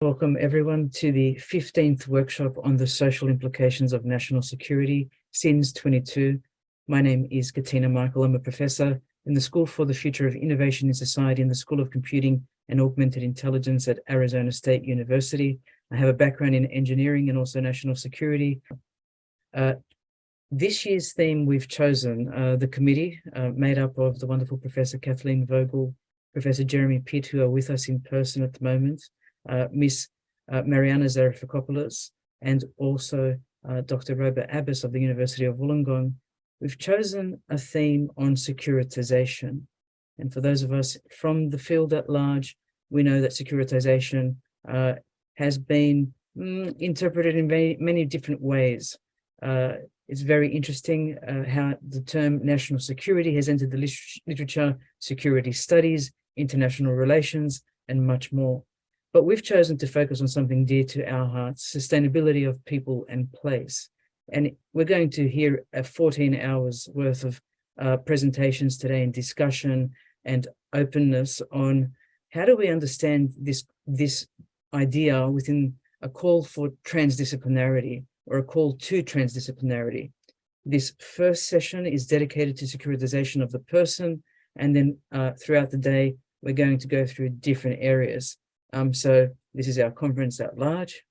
Welcome everyone to the 15th workshop on the social implications of national security, SINS22. My name is Katina Michael. I'm a professor in the School for the Future of Innovation in Society in the School of Computing and Augmented Intelligence at Arizona State University. I have a background in engineering and also national security. This year's theme we've chosen, the committee made up of the wonderful Professor Kathleen Vogel, Professor Jeremy Pitt, who are with us in person at the moment, Miss Mariana Zarifakopoulos, and also Dr. Robert Abbas of the University of Wollongong. We've chosen a theme on securitization. And for those of us from the field at large, we know that securitization has been interpreted in many different ways. It's very interesting how the term national security has entered the literature, security studies, international relations, and much more. But we've chosen to focus on something dear to our hearts, sustainability of people and place. And we're going to hear 14 hours worth of presentations today and discussion and openness on how do we understand this idea within a call for transdisciplinarity or a call to transdisciplinarity. This first session is dedicated to securitization of the person, and then throughout the day, we're going to go through different areas. So this is our conference at large.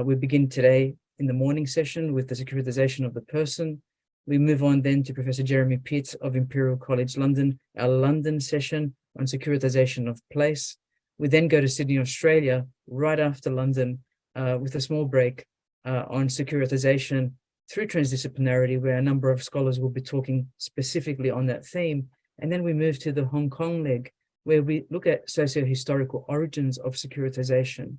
We begin today in the morning session with the securitization of the person. We move on then to Professor Jeremy Pitt of Imperial College London, our London session on securitization of place. We then go to Sydney, Australia, right after London, with a small break on securitization through transdisciplinarity, where a number of scholars will be talking specifically on that theme. And then we move to the Hong Kong leg, where we look at socio-historical origins of securitization.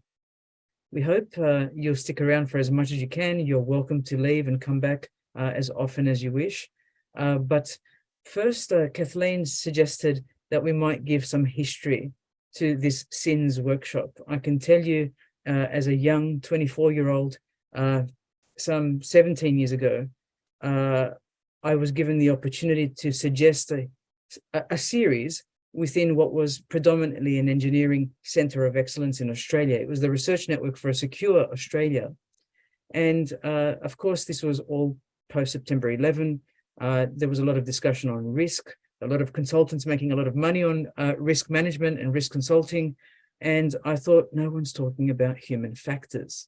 We hope you'll stick around for as much as you can. You're welcome to leave and come back as often as you wish. But first, Kathleen suggested that we might give some history to this SINS workshop. I can tell you, as a young 24-year-old, some 17 years ago, I was given the opportunity to suggest a series within what was predominantly an engineering center of excellence in Australia. It was the Research Network for a Secure Australia. And of course, this was all post-September 11. There was a lot of discussion on risk, a lot of consultants making a lot of money on risk management and risk consulting. And I thought, no one's talking about human factors.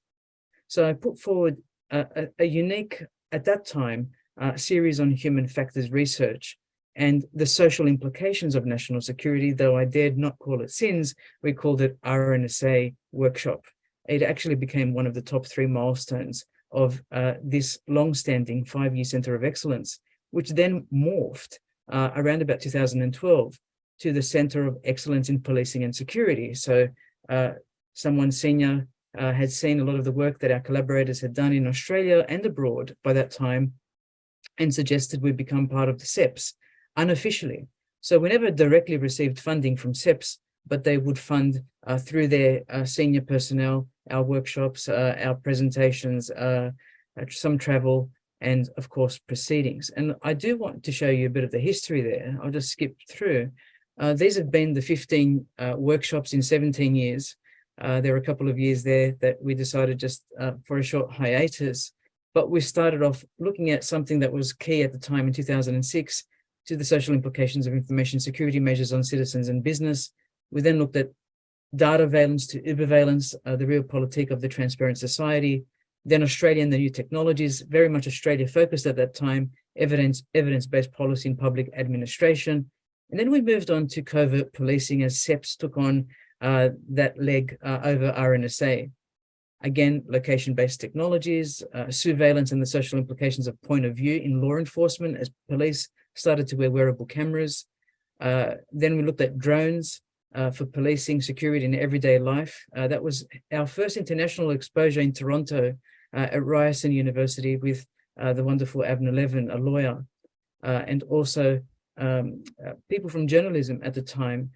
So I put forward a unique, at that time, series on human factors research and the social implications of national security. Though I dared not call it SINS, we called it RNSA workshop. It actually became one of the top 3 milestones of this long-standing 5-year Center of Excellence, which then morphed around about 2012 to the Center of Excellence in Policing and Security. So someone senior had seen a lot of the work that our collaborators had done in Australia and abroad by that time and suggested we become part of the SEPS unofficially. So we never directly received funding from SEPS, but they would fund through their senior personnel, our workshops, our presentations, some travel, and of course, proceedings. And I do want to show you a bit of the history there. I'll just skip through. These have been the 15 workshops in 17 years. There were a couple of years there that we decided just for a short hiatus, but we started off looking at something that was key at the time in 2006 to the social implications of information security measures on citizens and business. We then looked at data valence to ubervalence, the realpolitik of the transparent society, then Australia and the new technologies, very much Australia focused at that time, evidence-based policy in public administration. And then we moved on to covert policing as SEPS took on that leg over RNSA. Again, location-based technologies, surveillance and the social implications of point of view in law enforcement as police started to wear wearable cameras. Then we looked at drones for policing security in everyday life. That was our first international exposure in Toronto at Ryerson University with the wonderful Abner Levin, a lawyer, and also people from journalism at the time.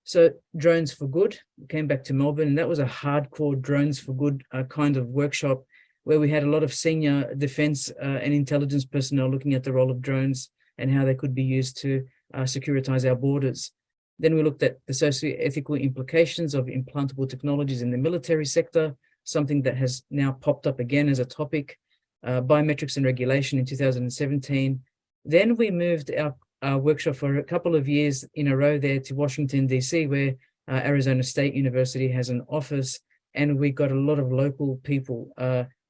So Drones for Good came back to Melbourne, and that was a hardcore Drones for Good kind of workshop where we had a lot of senior defense and intelligence personnel looking at the role of drones and how they could be used to securitize our borders. Then we looked at the socio-ethical implications of implantable technologies in the military sector, something that has now popped up again as a topic, biometrics and regulation in 2017. Then we moved our workshop for a couple of years in a row there to Washington, D.C., where Arizona State University has an office, and we got a lot of local people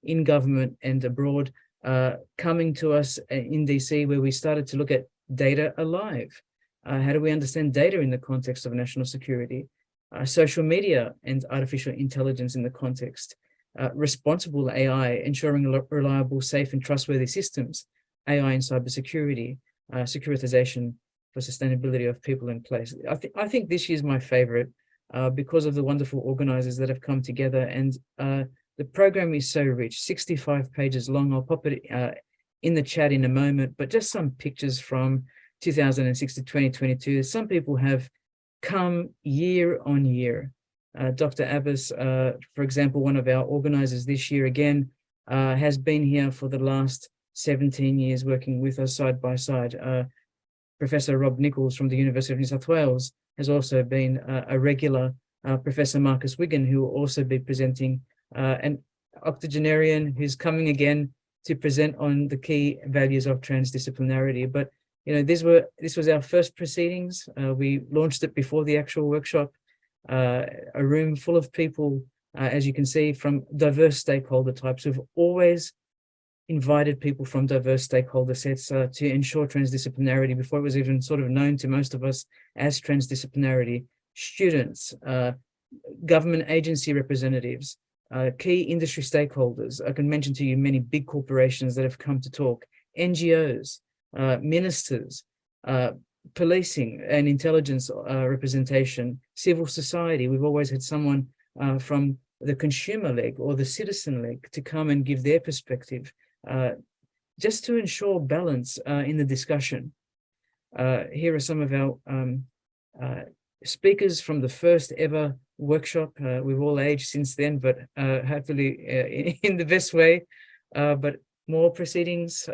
in government and abroad coming to us in DC, where we started to look at data alive. How do we understand data in the context of national security? Social media and artificial intelligence in the context. Responsible AI, ensuring reliable, safe, and trustworthy systems. AI and cybersecurity. Securitization for sustainability of people in place. I think this year's my favorite because of the wonderful organizers that have come together, and the program is so rich, 65 pages long. I'll pop it in the chat in a moment, but just some pictures from 2006 to 2022. Some people have come year on year. Dr. Abbas, for example, one of our organizers this year again, has been here for the last 17 years working with us side by side. Professor Rob Nichols from the University of New South Wales has also been a regular. Professor Marcus Wiggin, who will also be presenting, an octogenarian who's coming again to present on the key values of transdisciplinarity. But this was our first proceedings. We launched it before the actual workshop. A room full of people, as you can see, from diverse stakeholder types. We've always invited people from diverse stakeholder sets to ensure transdisciplinarity before it was even sort of known to most of us as transdisciplinarity. Students, government agency representatives, key industry stakeholders. I can mention to you many big corporations that have come to talk, NGOs, ministers, policing and intelligence representation, civil society. We've always had someone from the consumer leg or the citizen leg to come and give their perspective, just to ensure balance in the discussion. Here are some of our speakers from the first ever workshop. We've all aged since then, but hopefully in the best way. But more proceedings,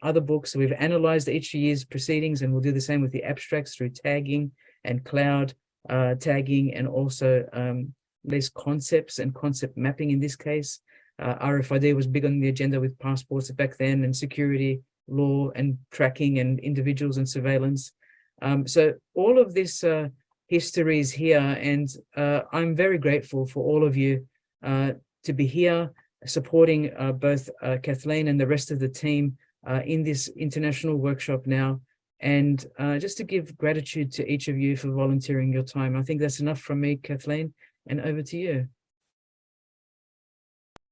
other books. We've analyzed each year's proceedings, and we'll do the same with the abstracts through tagging and cloud tagging, and also these concepts and concept mapping in this case. RFID was big on the agenda with passports back then, and security, law, and tracking, and individuals and surveillance. So all of this history is here, and I'm very grateful for all of you to be here supporting both Kathleen and the rest of the team in this international workshop now, and just to give gratitude to each of you for volunteering your time. I think that's enough from me, Kathleen, and over to you.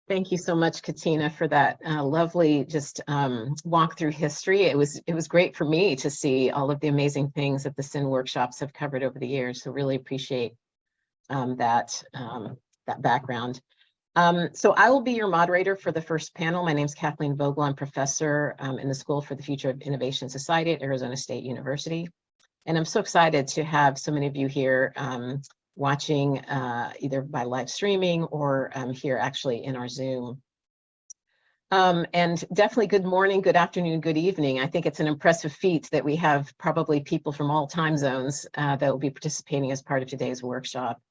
Thank you so much, Katina, for that lovely just walk through history. It was great for me to see all of the amazing things that the SIN workshops have covered over the years. So really appreciate that background. So I will be your moderator for the first panel. My name is Kathleen Vogel. I'm professor in the School for the Future of Innovation Society at Arizona State University. And I'm so excited to have so many of you here watching either by live streaming or here actually in our Zoom. And definitely good morning, good afternoon, good evening. I think it's an impressive feat that we have probably people from all time zones that will be participating as part of today's workshop.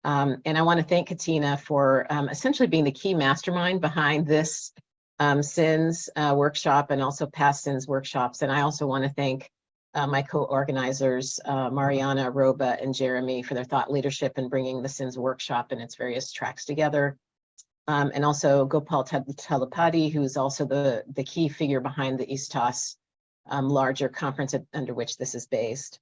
And I want to thank Katina for essentially being the key mastermind behind this SINS workshop and also past SINS workshops. And I also want to thank my co-organizers, Mariana, Roba, and Jeremy, for their thought leadership in bringing the SINS workshop and its various tracks together. And also Gopal Talapati, who's also the key figure behind the ISTAS larger conference under which this is based.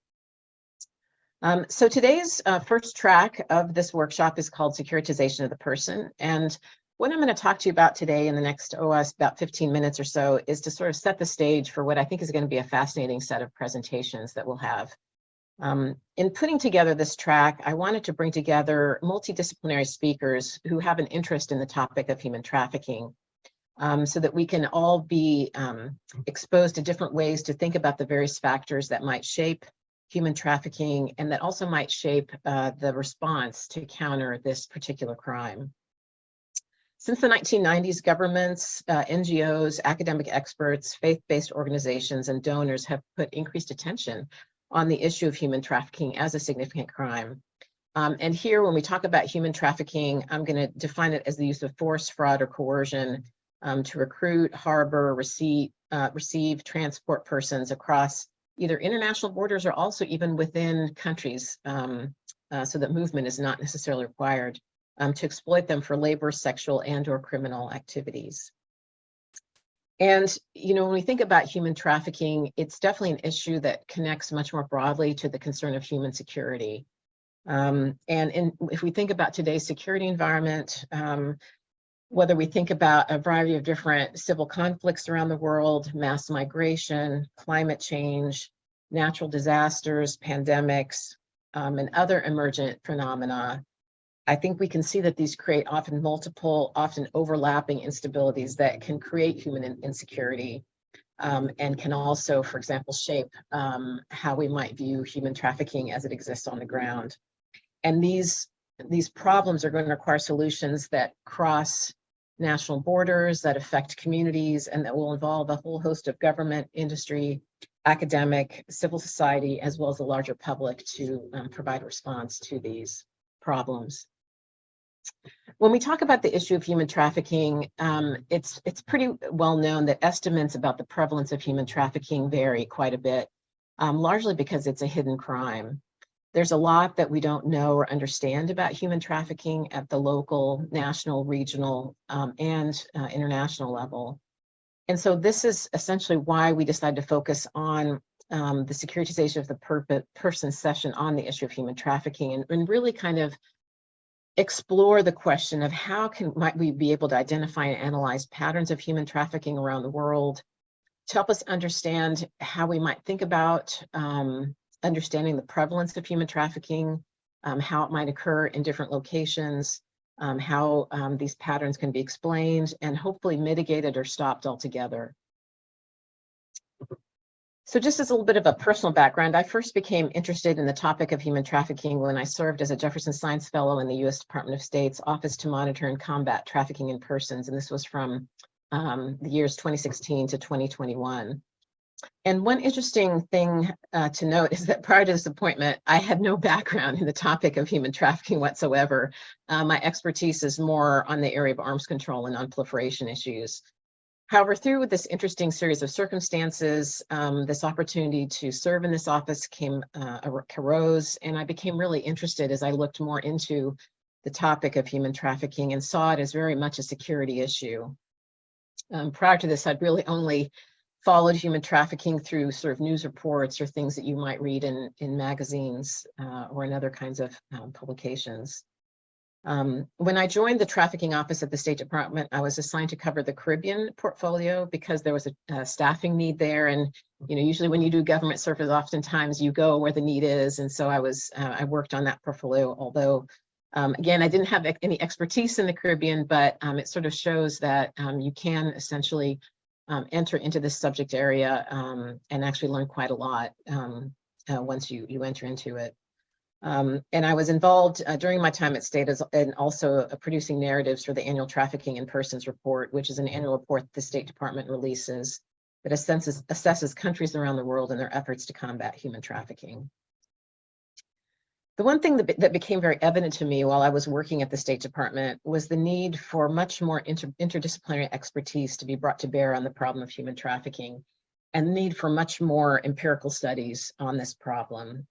So today's first track of this workshop is called Securitization of the Person. And what I'm going to talk to you about today in the next, about 15 minutes or so, is to sort of set the stage for what I think is going to be a fascinating set of presentations that we'll have. In putting together this track, I wanted to bring together multidisciplinary speakers who have an interest in the topic of human trafficking, so that we can all be exposed to different ways to think about the various factors that might shape human trafficking and that also might shape the response to counter this particular crime. Since the 1990s, governments, NGOs, academic experts, faith-based organizations, and donors have put increased attention on the issue of human trafficking as a significant crime. And here, when we talk about human trafficking, I'm going to define it as the use of force, fraud, or coercion to recruit, harbor, receive, transport persons across either international borders or also even within countries, so that movement is not necessarily required, to exploit them for labor, sexual, and/or criminal activities. And, you know, when we think about human trafficking, it's definitely an issue that connects much more broadly to the concern of human security. If we think about today's security environment, whether we think about a variety of different civil conflicts around the world, mass migration, climate change, natural disasters, pandemics, and other emergent phenomena, I think we can see that these create often multiple, often overlapping instabilities that can create human insecurity, and can also, for example, shape how we might view human trafficking as it exists on the ground. And these problems are going to require solutions that cross national borders, that affect communities, and that will involve a whole host of government, industry, academic, civil society, as well as the larger public to provide a response to these problems. When we talk about the issue of human trafficking, it's pretty well known that estimates about the prevalence of human trafficking vary quite a bit, largely because it's a hidden crime. There's a lot that we don't know or understand about human trafficking at the local, national, regional, and international level. And so this is essentially why we decided to focus on the securitization of the person session on the issue of human trafficking, and really kind of explore the question of how might we be able to identify and analyze patterns of human trafficking around the world to help us understand how we might think about understanding the prevalence of human trafficking, how it might occur in different locations, how these patterns can be explained and hopefully mitigated or stopped altogether. So just as a little bit of a personal background, I first became interested in the topic of human trafficking when I served as a Jefferson Science Fellow in the U.S. Department of State's Office to Monitor and Combat Trafficking in Persons, and this was from the years 2016 to 2021. And one interesting thing to note is that prior to this appointment, I had no background in the topic of human trafficking whatsoever. My expertise is more on the area of arms control and non-proliferation issues. However, through this interesting series of circumstances, this opportunity to serve in this office arose, and I became really interested as I looked more into the topic of human trafficking and saw it as very much a security issue. Prior to this, I'd really only followed human trafficking through sort of news reports or things that you might read in magazines or in other kinds of publications. When I joined the trafficking office at the State Department, I was assigned to cover the Caribbean portfolio because there was a staffing need there. And, you know, usually when you do government service, oftentimes you go where the need is. And so I worked on that portfolio, although, again, I didn't have any expertise in the Caribbean, but it sort of shows that you can essentially enter into this subject area and actually learn quite a lot once you enter into it. And I was involved during my time at State and also producing narratives for the annual Trafficking in Persons report, which is an annual report the State Department releases that assesses countries around the world and their efforts to combat human trafficking. The one thing that became very evident to me while I was working at the State Department was the need for much more interdisciplinary expertise to be brought to bear on the problem of human trafficking, and the need for much more empirical studies on this problem.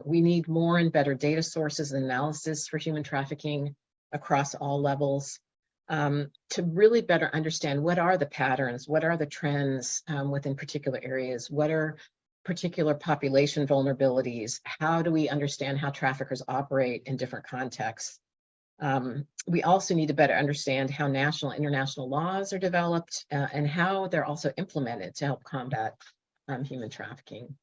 We need more and better data sources and analysis for human trafficking across all levels to really better understand what are the patterns, what are the trends within particular areas, what are particular population vulnerabilities, how do we understand how traffickers operate in different contexts. We also need to better understand how national and international laws are developed and how they're also implemented to help combat human trafficking.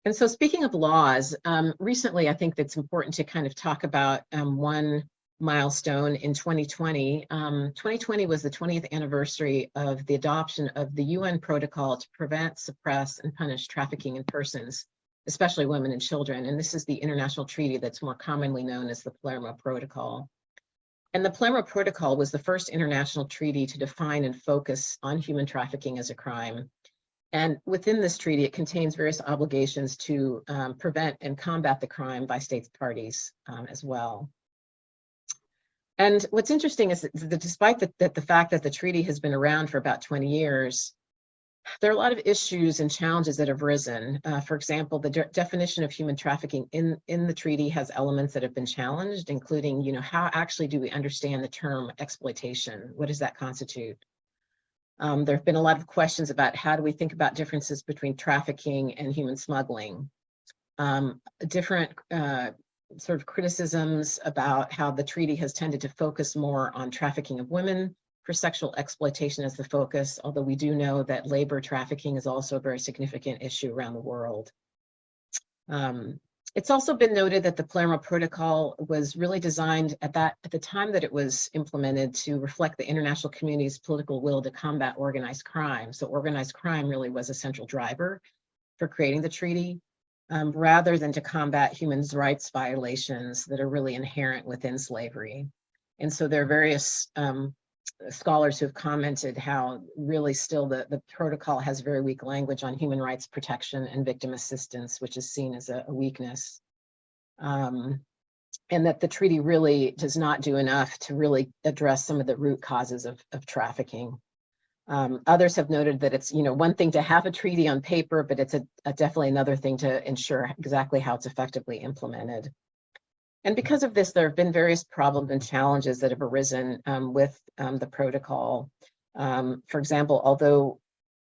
And so speaking of laws, recently I think that's important to kind of talk about one milestone in 2020. 2020 was the 20th anniversary of the adoption of the UN protocol to prevent, suppress, and punish trafficking in persons, especially women and children. And this is the international treaty that's more commonly known as the Palermo Protocol. And the Palermo Protocol was the first international treaty to define and focus on human trafficking as a crime. And within this treaty, it contains various obligations to prevent and combat the crime by states parties as well. And what's interesting is that despite the fact that the treaty has been around for about 20 years, there are a lot of issues and challenges that have risen. For example, the definition of human trafficking in the treaty has elements that have been challenged, including, how actually do we understand the term exploitation? What does that constitute? There have been a lot of questions about how do we think about differences between trafficking and human smuggling. Different sort of criticisms about how the treaty has tended to focus more on trafficking of women for sexual exploitation as the focus, although we do know that labor trafficking is also a very significant issue around the world. It's also been noted that the Palermo Protocol was really designed at the time that it was implemented to reflect the international community's political will to combat organized crime. So organized crime really was a central driver for creating the treaty, rather than to combat human rights violations that are really inherent within slavery. And so there are various scholars who have commented how really still the protocol has very weak language on human rights protection and victim assistance, which is seen as a weakness. And that the treaty really does not do enough to really address some of the root causes of trafficking. Others have noted that it's, one thing to have a treaty on paper, but it's definitely another thing to ensure exactly how it's effectively implemented. And because of this, there have been various problems and challenges that have arisen with the protocol. For example, although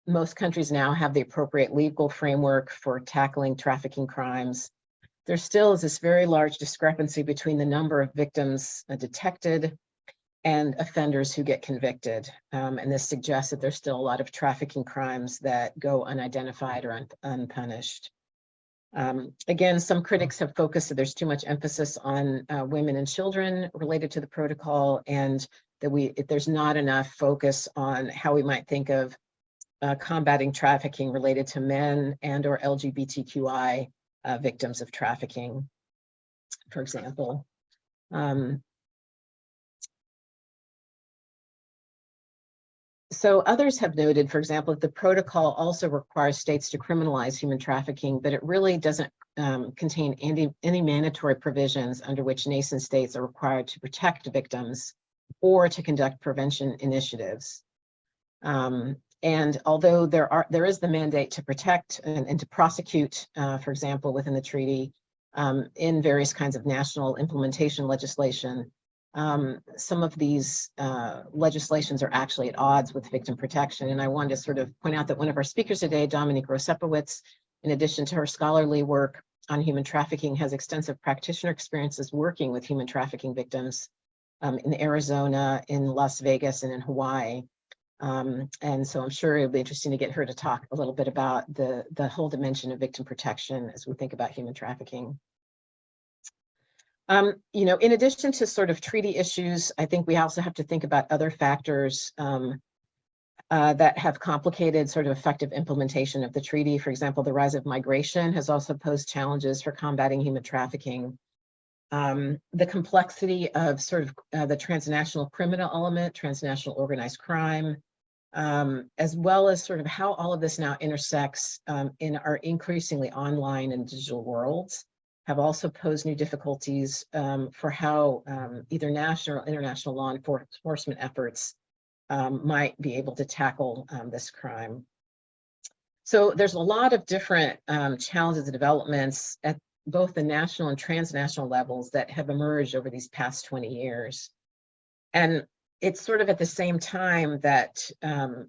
most countries now have the appropriate legal framework for tackling trafficking crimes, there still is this very large discrepancy between the number of victims detected and offenders who get convicted. And this suggests that there's still a lot of trafficking crimes that go unidentified or unpunished. Again, some critics have focused that there's too much emphasis on women and children related to the protocol, and that there's not enough focus on how we might think of combating trafficking related to men and or LGBTQI victims of trafficking, for example. So others have noted, for example, that the protocol also requires states to criminalize human trafficking, but it really doesn't contain any mandatory provisions under which nation states are required to protect victims or to conduct prevention initiatives. And although there is the mandate to protect and to prosecute, for example, within the treaty, in various kinds of national implementation legislation, some of these legislations are actually at odds with victim protection. And I wanted to sort of point out that one of our speakers today, Dominique Rosepowitz, in addition to her scholarly work on human trafficking, has extensive practitioner experiences working with human trafficking victims in Arizona, in Las Vegas, and in Hawaii. And so I'm sure it'll be interesting to get her to talk a little bit about the whole dimension of victim protection as we think about human trafficking. In addition to sort of treaty issues, I think we also have to think about other factors that have complicated sort of effective implementation of the treaty. For example, the rise of migration has also posed challenges for combating human trafficking. The complexity of sort of the transnational criminal element, transnational organized crime, as well as sort of how all of this now intersects in our increasingly online and digital worlds, have also posed new difficulties for how either national or international law enforcement efforts might be able to tackle this crime. So there's a lot of different challenges and developments at both the national and transnational levels that have emerged over these past 20 years. And it's sort of at the same time that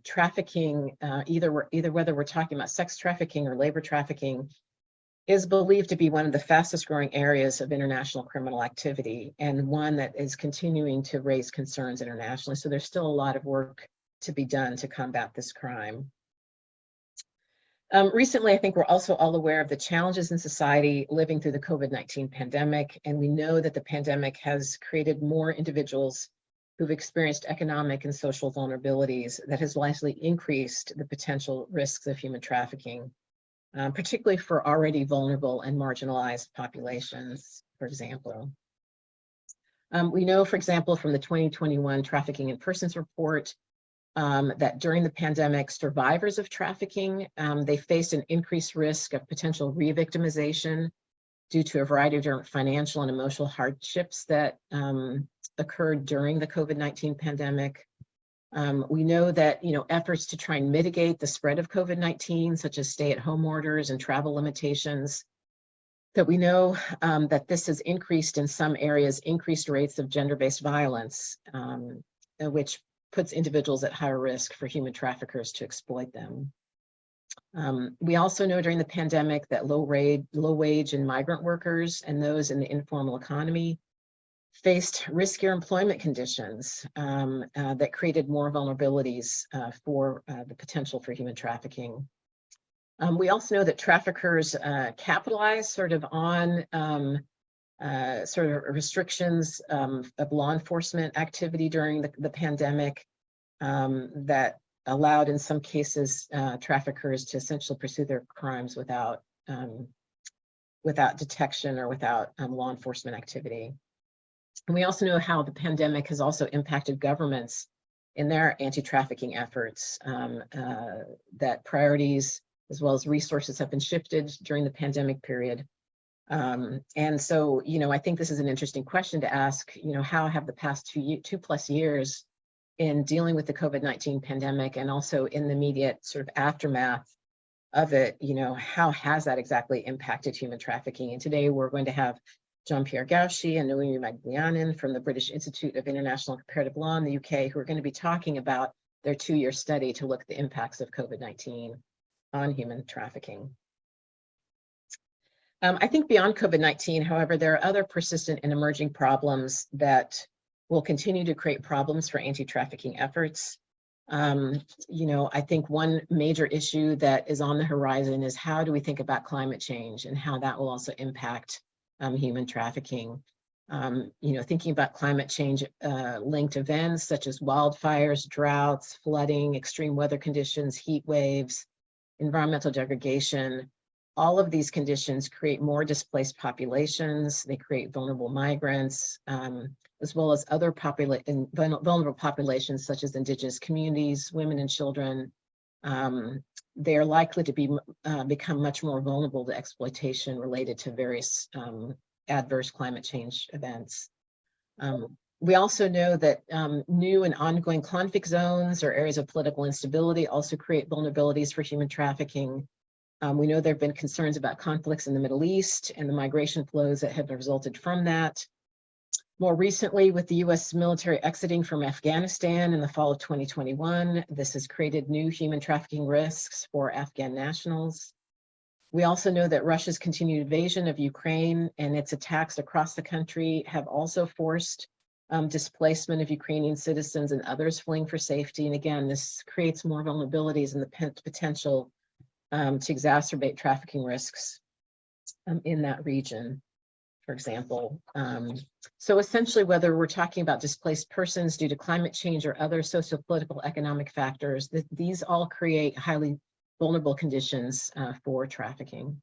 trafficking, either whether we're talking about sex trafficking or labor trafficking, is believed to be one of the fastest growing areas of international criminal activity, and one that is continuing to raise concerns internationally. So there's still a lot of work to be done to combat this crime. Recently, I think we're also all aware of the challenges in society living through the COVID-19 pandemic, and we know that the pandemic has created more individuals who've experienced economic and social vulnerabilities that has likely increased the potential risks of human trafficking. Particularly for already vulnerable and marginalized populations, for example. We know, for example, from the 2021 Trafficking in Persons report, that during the pandemic, survivors of trafficking, they faced an increased risk of potential re-victimization due to a variety of different financial and emotional hardships that occurred during the COVID-19 pandemic. We know that, efforts to try and mitigate the spread of COVID-19, such as stay-at-home orders and travel limitations, that we know that this has increased in some areas, increased rates of gender-based violence, which puts individuals at higher risk for human traffickers to exploit them. We also know during the pandemic that low-wage and migrant workers and those in the informal economy faced riskier employment conditions that created more vulnerabilities for the potential for human trafficking. We also know that traffickers capitalize sort of on sort of restrictions of law enforcement activity during the pandemic that allowed, in some cases, traffickers to essentially pursue their crimes without detection or without law enforcement activity. And we also know how the pandemic has also impacted governments in their anti-trafficking efforts, that priorities as well as resources have been shifted during the pandemic period. And so, I think this is an interesting question to ask, how have the past 2+ years in dealing with the COVID-19 pandemic and also in the immediate sort of aftermath of it, how has that exactly impacted human trafficking? And today we're going to have Jean-Pierre Gauchy and Noemi Magdalianin from the British Institute of International Comparative Law in the UK, who are going to be talking about their 2-year study to look at the impacts of COVID-19 on human trafficking. I think beyond COVID-19, however, there are other persistent and emerging problems that will continue to create problems for anti-trafficking efforts. I think one major issue that is on the horizon is how do we think about climate change and how that will also impact human trafficking. Thinking about climate change linked events such as wildfires, droughts, flooding, extreme weather conditions, heat waves, environmental degradation. All of these conditions create more displaced populations. They create vulnerable migrants, as well as other vulnerable populations such as indigenous communities, women and children. They are likely to become much more vulnerable to exploitation related to various adverse climate change events. We also know that new and ongoing conflict zones or areas of political instability also create vulnerabilities for human trafficking. We know there have been concerns about conflicts in the Middle East and the migration flows that have resulted from that. More recently, with the US military exiting from Afghanistan in the fall of 2021, this has created new human trafficking risks for Afghan nationals. We also know that Russia's continued invasion of Ukraine and its attacks across the country have also forced displacement of Ukrainian citizens and others fleeing for safety. And again, this creates more vulnerabilities and the potential to exacerbate trafficking risks in that region, for example. So essentially, whether we're talking about displaced persons due to climate change or other socio-political economic factors, these all create highly vulnerable conditions for trafficking.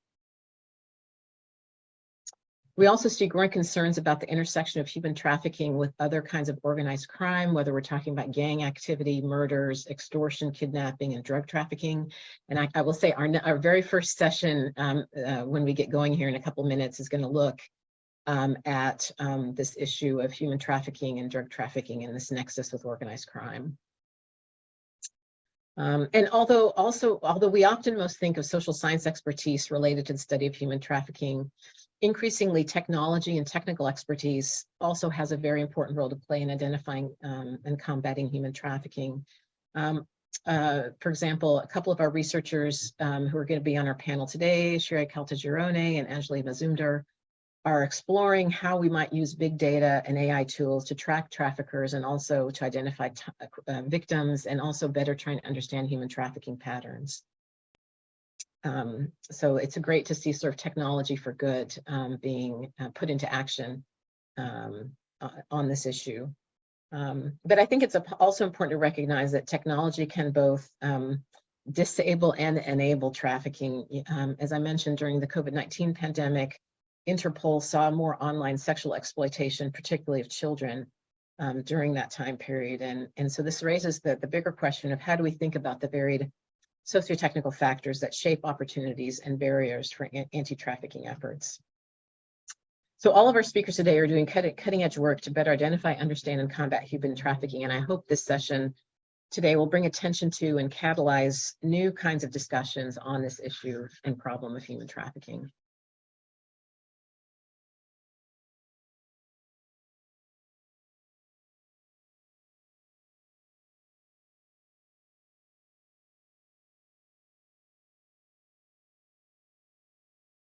We also see growing concerns about the intersection of human trafficking with other kinds of organized crime, whether we're talking about gang activity, murders, extortion, kidnapping, and drug trafficking. And I will say our very first session, when we get going here in a couple minutes, is going to look at this issue of human trafficking and drug trafficking and this nexus with organized crime. And although we often most think of social science expertise related to the study of human trafficking, increasingly technology and technical expertise also has a very important role to play in identifying and combating human trafficking. For example, a couple of our researchers who are going to be on our panel today, Sherry Caltagirone and Anjali Mazumdar, are exploring how we might use big data and AI tools to track traffickers and also to identify victims and also better trying to understand human trafficking patterns. So it's great to see sort of technology for good being put into action on this issue. But I think it's also important to recognize that technology can both disable and enable trafficking. As I mentioned, during the COVID-19 pandemic, Interpol saw more online sexual exploitation, particularly of children. during that time period. And so this raises the bigger question of how do we think about the varied socio-technical factors that shape opportunities and barriers for anti-trafficking efforts. So all of our speakers today are doing cutting edge work to better identify, understand, and combat human trafficking. And I hope this session today will bring attention to and catalyze new kinds of discussions on this issue and problem of human trafficking.